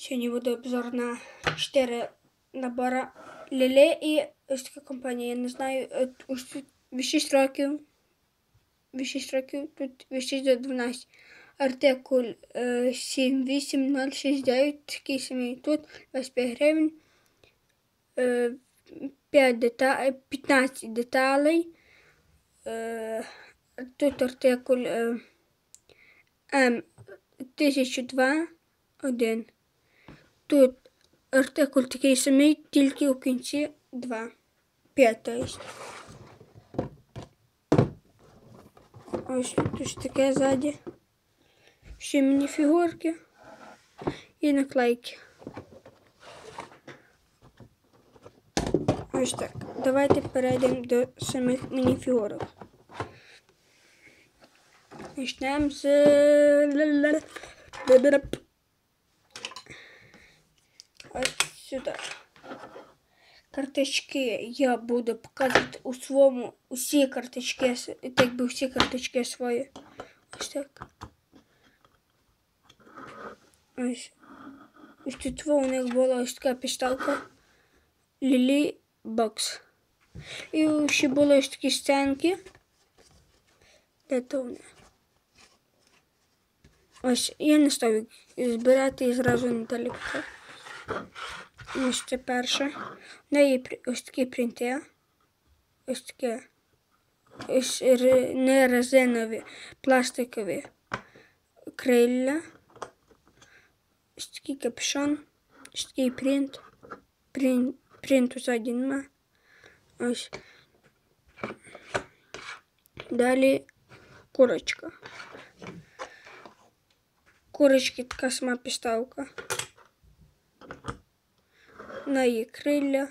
Сьогодні буде обзор на 4 набори Ліле і ось така компанія. Я не знаю, ось тут від 6 років, тут від 6 до 12. Артикул 78069, такий самий тут, 25 гривень, 15 деталей. Тут артикул М1002, 1. Тут артикул такий самий, тільки у кінці 2. 5, то есть. Ось тут ось таке ззаді. Ще мініфігурки і наклейки. Ось так. Давайте перейдемо до самих мініфігурок. Почнемо з ось сюди. Карточки я буду показувати у своєму, усі карточки, так би всі карточки свої. Ось так. Ось тут у них була ось така підставка Лілі Бокс. І ще були ось такі сценки. Де то вони? Ось, я не став збирати і зразу Наталі показав. Ось це перше. В неї ось такі принти. Ось таке. Ось не резинові, пластикові крилля. Ось такий капюшон. Ось такий принт. Принту ззаді нема. Ось. Далі курочка. Курочки така сама підставка. На її крилля.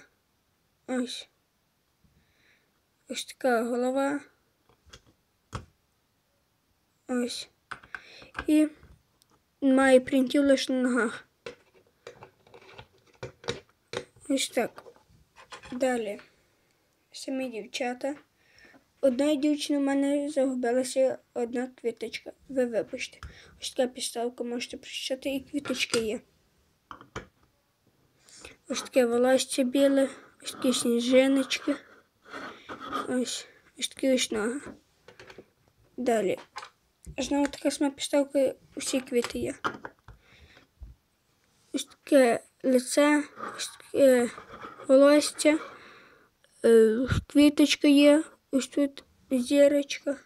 Ось. Ось така голова. Ось. І має принтів лише на ногах. Ось так. Далі. Самі дівчата. Одної дівчини в мене загубилася одна квіточка. Ви вибачте. Ось така підставка, можете прочитати, і квіточки є. Ось таке волосся біле, ось такі сніжиночки. Ось такі ось ноги. Далі. Знову така сама підставка, усі квіти є. Ось таке лице, ось таке волосся, квіточка є, ось тут зірочка.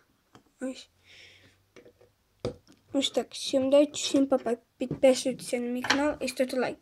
Ось так. Всім дайте, всім папа. Підписуйтесь на мій канал і ставте лайк.